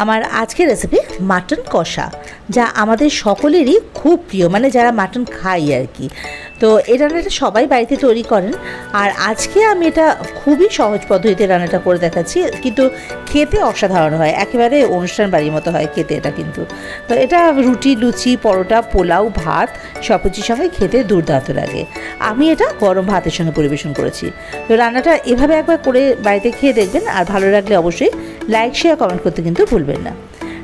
আমার আজকের recipe mutton কষা, যা আমাদের সকলেরই খুব প্রিয়, মানে যারা মাটন খাই আর কি। তো এই রান্নাটা সবাই বাড়িতে তৈরি করেন, আর আজকে আমি এটা খুবই সহজ পদ্ধতিতে রান্নাটা করে দেখাচ্ছি, কিন্তু খেতে অসাধারণ হয়, একেবারে অনুষ্ঠান বাড়ির মতো হয় খেতে এটা। কিন্তু তো এটা রুটি, লুচি, পরোটা, পোলাও, ভাত সব কিছুর সঙ্গে খেতে দুর্দান্ত লাগে। আমি এটা গরম ভাতের সঙ্গে পরিবেশন করেছি। তো রান্নাটা এভাবে একবার করে বাড়িতে খেয়ে দেখবেন, আর ভালো লাগলে অবশ্যই লাইক, শেয়ার, কমেন্ট করতে কিন্তু ভুলবেন না।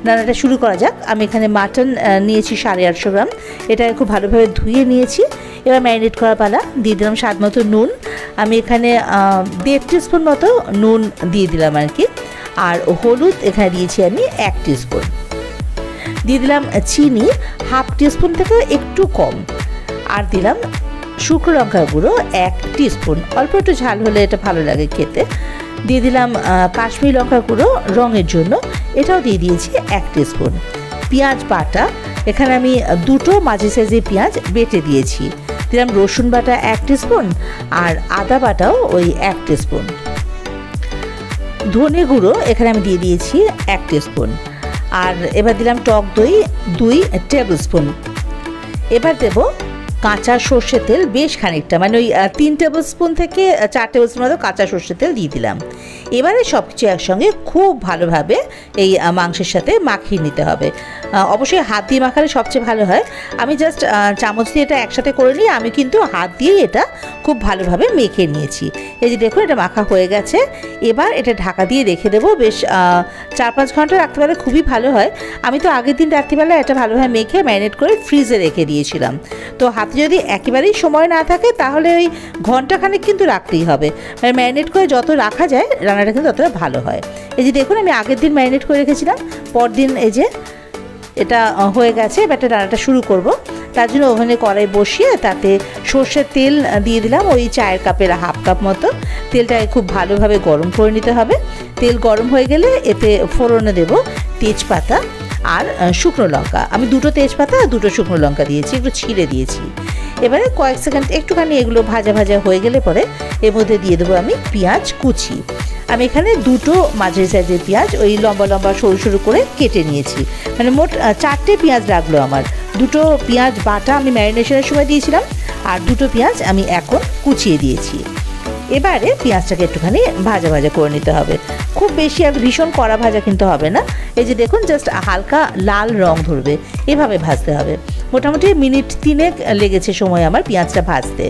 রান্নাটা শুরু করা যাক। আমি এখানে মাটন নিয়েছি 850 গ্রাম। এটা খুব ভালোভাবে ধুয়ে নিয়েছি। এবার ম্যারিনেট করা পালা। দিয়ে দিলাম স্বাদ মতো নুন। আমি এখানে 1.5 টিস্পুন মতো নুন দিয়ে দিলাম আর কি। আর হলুদ এখানে দিয়েছি আমি 1 টিস্পুন। দিয়ে দিলাম চিনি 1/2 টিস্পুন থেকে একটু কম। আর দিলাম শুকনো লঙ্কার গুঁড়ো 1 টিস্পুন। অল্প একটু ঝাল হলে এটা ভালো লাগে খেতে। দিয়ে দিলাম কাশ্মীরি লঙ্কার গুঁড়ো রঙের জন্য, এটাও দিয়ে দিয়েছি 1 টিস্পুন। পেঁয়াজ বাটা, এখানে আমি 2টো মাঝারি সাইজের পেঁয়াজ বেটে দিয়েছি। দিলাম রসুন বাটা 1 টিস্পুন, আর আদা বাটাও ওই 1 টিস্পুন। ধনে গুঁড়ো এখানে আমি দিয়ে দিয়েছি 1 টিস্পুন। আর এবার দিলাম টক দই 2 টেবিল স্পুন। এবার দেব কাঁচা সর্ষের তেল বেশ খানিকটা, মানে ওই 3 টেবিল স্পুন থেকে 4 টেবিল স্পুন মতো কাঁচা সর্ষের তেল দিয়ে দিলাম। এবারে সব কিছু একসঙ্গে খুব ভালোভাবে এই মাংসের সাথে মাখিয়ে নিতে হবে। অবশ্যই হাত দিয়ে মাখালে সবচেয়ে ভালো হয়। আমি জাস্ট চামচ দিয়ে এটা একসাথে করে নিই। আমি কিন্তু হাত দিয়েই এটা খুব ভালোভাবে মেখে নিয়েছি। এই যে দেখুন, এটা মাখা হয়ে গেছে। এবার এটা ঢাকা দিয়ে রেখে দেবো বেশ 4-5 ঘন্টা রাখতে পারলে খুবই ভালো হয়। আমি তো আগের দিন রাত্রিবেলা এটা ভালোভাবে মেখে ম্যারিনেট করে ফ্রিজে রেখে দিয়েছিলাম। তো হাতে যদি একেবারেই সময় না থাকে তাহলে ওই ঘন্টাখানেক কিন্তু রাখতেই হবে। মানে ম্যারিনেট করে যত রাখা যায় রান্নাটা কিন্তু ততটা ভালো হয়। এই যে দেখুন, আমি আগের দিন ম্যারিনেট করে রেখেছিলাম, পরদিন এই যে এটা হয়ে গেছে। এবার রান্নাটা শুরু করব। তার জন্য ওখানে কড়াই বসিয়ে তাতে সর্ষের তেল দিয়ে দিলাম ওই চায়ের কাপের 1/2 কাপ মতো। তেলটাকে খুব ভালোভাবে গরম করে নিতে হবে। তেল গরম হয়ে গেলে এতে ফোড়নে দেব তেজপাতা আর শুকনো লঙ্কা। আমি 2টো তেজপাতা আর 2টো শুকনো লঙ্কা দিয়েছি, একটু ছিঁড়ে দিয়েছি। এবারে কয়েক সেকেন্ড একটুখানি এগুলো ভাজা ভাজা হয়ে গেলে পরে এর মধ্যে দিয়ে দেবো আমি পেঁয়াজ কুচি। আমি এখানে 2টো মাঝারি সাইজের পেঁয়াজ ওই লম্বা লম্বা সরু সরু করে কেটে নিয়েছি। মানে মোট 4টে পেঁয়াজ লাগলো আমার। 2টো পেঁয়াজ বাটা আমি ম্যারিনেশনের সময় দিয়েছিলাম, আর 2টো পেঁয়াজ আমি এখন কুচিয়ে দিয়েছি। এবারে পেঁয়াজটাকে একটুখানি ভাজা ভাজা করে নিতে হবে। খুব বেশি আর ভীষণ কড়া ভাজা কিন্তু হবে না। এই যে দেখুন, জাস্ট হালকা লাল রং ধরবে এভাবে ভাজতে হবে। মোটামুটি মিনিট 3 লেগেছে সময় আমার পেঁয়াজটা ভাজতে।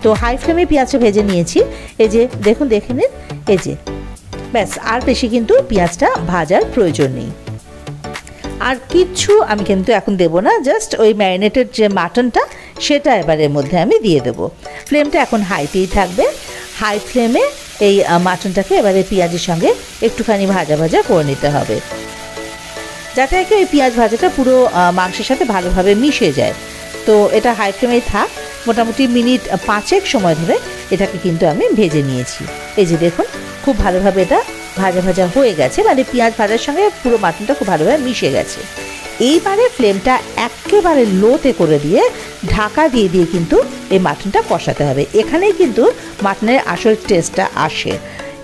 তো হাই ফ্লেমে পেঁয়াজটা ভেজে নিয়েছি। এই যে দেখুন, দেখে নিন, এই যে ব্যাস, আর বেশি কিন্তু পেঁয়াজটা ভাজার প্রয়োজন নেই। আর কিচ্ছু আমি কিন্তু এখন দেবো না, জাস্ট ওই ম্যারিনেটেড যে মাটনটা সেটা এবার এর মধ্যে আমি দিয়ে দেবো। ফ্লেমটা এখন হাইতেই থাকবে। হাই ফ্লেমে এই মাটনটাকে এবারে পেঁয়াজের সঙ্গে একটুখানি ভাজা ভাজা করে নিতে হবে, যাতে আর কি ওই পেঁয়াজ ভাজাটা পুরো মাংসের সাথে ভালোভাবে মিশে যায়। তো এটা হাই ফ্লেমেই থাক। মোটামুটি মিনিট 5 সময় ধরে এটাকে কিন্তু আমি ভেজে নিয়েছি। এই যে দেখুন, খুব ভালোভাবে এটা ভাজা ভাজা হয়ে গেছে, মানে পেঁয়াজ ভাজার সঙ্গে পুরো মাটনটা খুব ভালোভাবে মিশে গেছে। এইবারে ফ্লেমটা একেবারে লোতে করে দিয়ে ঢাকা দিয়ে দিয়ে কিন্তু এই মাটনটা কষাতে হবে। এখানেই কিন্তু মাটনের আসল টেস্টটা আসে।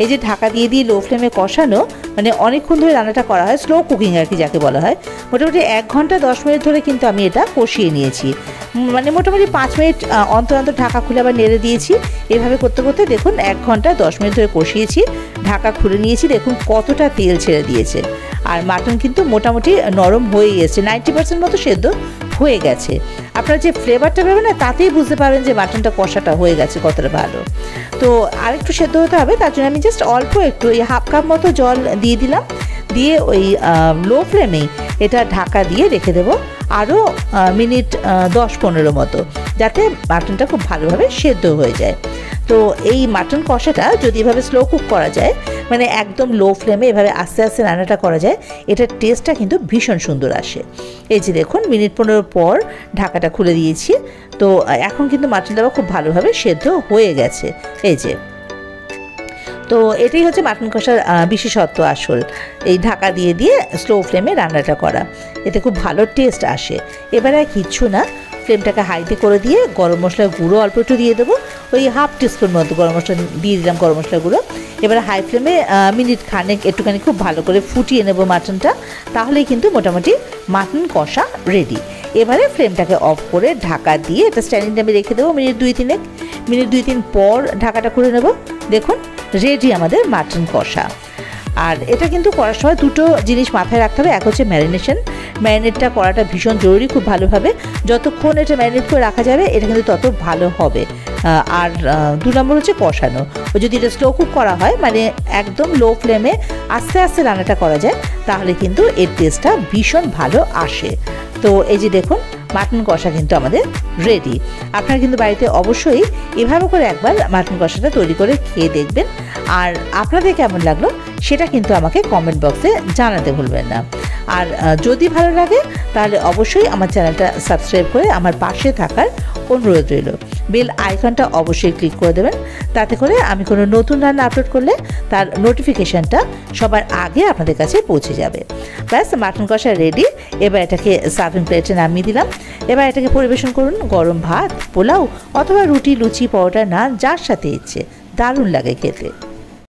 এই যে ঢাকা দিয়ে দিয়ে লো ফ্লেমে কষানো, মানে অনেকক্ষণ ধরে রান্নাটা করা হয়, স্লো কুকিং আর কি যাকে বলা হয়। মোটামুটি 1 ঘন্টা 10 মিনিট ধরে কিন্তু আমি এটা কষিয়ে নিয়েছি। মানে মোটামুটি 5 মিনিট অন্তর অন্তর ঢাকা খুলে আবার নেড়ে দিয়েছি। এভাবে করতে করতে দেখুন 1 ঘন্টা 10 মিনিট ধরে কষিয়েছি। ঢাকা খুলে নিয়েছি, দেখুন কতটা তেল ছেড়ে দিয়েছে। আর মাটন কিন্তু মোটামুটি নরম হয়ে গেছে, 90% মতো সেদ্ধ হয়ে গেছে। আপনারা যে ফ্লেভারটা পাবেন না, তাতেই বুঝতে পারবেন যে মাটনটা কষাটা হয়ে গেছে কতটা ভালো। তো আরেকটু সেদ্ধ হতে হবে, তার জন্য আমি জাস্ট অল্প একটু ওই 1/2 কাপ মতো জল দিয়ে দিলাম। দিয়ে ওই লো ফ্লেমেই এটা ঢাকা দিয়ে রেখে দেবো আরও মিনিট 10-15 মতো, যাতে মাটনটা খুব ভালোভাবে সেদ্ধ হয়ে যায়। তো এই মাটন কষাটা যদি এভাবে স্লো কুক করা যায়, মানে একদম লো ফ্লেমে এভাবে আস্তে আস্তে রান্নাটা করা যায়, এটার টেস্টটা কিন্তু ভীষণ সুন্দর আসে। এই যে দেখুন, মিনিট 15 পর ঢাকাটা খুলে দিয়েছি। তো এখন কিন্তু মাটনটা খুব ভালোভাবে সেদ্ধ হয়ে গেছে। এই যে, তো এটাই হচ্ছে মাটন কষার বিশেষত্ব আসল, এই ঢাকা দিয়ে দিয়ে স্লো ফ্লেমে রান্নাটা করা। এতে খুব ভালো টেস্ট আসে। এবারে আর কিচ্ছু না, ফ্লেমটাকে হাইতে করে দিয়ে গরম মশলার গুঁড়ো অল্প একটু দিয়ে দেবো, ওই হাফ টিস্পুন মতো গরম মশলা দিয়ে দিলাম, গরম মশলা গুঁড়ো। এবার হাই ফ্লেমে মিনিট খানেক একটুখানি খুব ভালো করে ফুটিয়ে নেব মাটনটা, তাহলেই কিন্তু মোটামুটি মাটন কষা রেডি। এবারে ফ্লেমটাকে অফ করে ঢাকা দিয়ে এটা স্ট্যান্ডিং টাইমে রেখে দেবো মিনিট 2-3 পর ঢাকাটা খুলে নেব। দেখুন রেডি আমাদের মাটন কষা। আর এটা কিন্তু করার সময় দুটো জিনিস মাথায় রাখতে হবে। এক হচ্ছে ম্যারিনেটটা করাটা ভীষণ জরুরি, খুব ভালোভাবে। যতক্ষণ এটা ম্যারিনেট করে রাখা যাবে এটা কিন্তু তত ভালো হবে। আর 2 নম্বর হচ্ছে কষানো। যদি এটা স্লো কুক করা হয়, মানে একদম লো ফ্লেমে আস্তে আস্তে রান্নাটা করা যায়, তাহলে কিন্তু এর টেস্টটা ভীষণ ভালো আসে। তো এই যে দেখুন মাটন কষা কিন্তু আমাদের রেডি। আপনারা কিন্তু বাড়িতে অবশ্যই এভাবে করে একবার মাটন কষাটা তৈরি করে খেয়ে দেখবেন। আর আপনাদের কেমন লাগলো সেটা কিন্তু আমাকে কমেন্ট বক্সে জানাতে ভুলবেন না। আর যদি ভালো লাগে তাহলে অবশ্যই আমার চ্যানেলটা সাবস্ক্রাইব করে আমার পাশে থাকার অনুরোধ রইল। বেল আইকনটা অবশ্যই ক্লিক করে দেবেন, তাতে করে আমি কোনো নতুন রান্না আপলোড করলে তার নোটিফিকেশানটা সবার আগে আপনাদের কাছে পৌঁছে যাবে। ব্যাস, মাটন কষা রেডি। এবার এটাকে সার্ভিং প্লেটে নামিয়ে দিলাম। এবার এটাকে পরিবেশন করুন গরম ভাত, পোলাও অথবা রুটি, লুচি, পরোটা, নান, যার সাথে ইচ্ছে। দারুণ লাগে খেতে।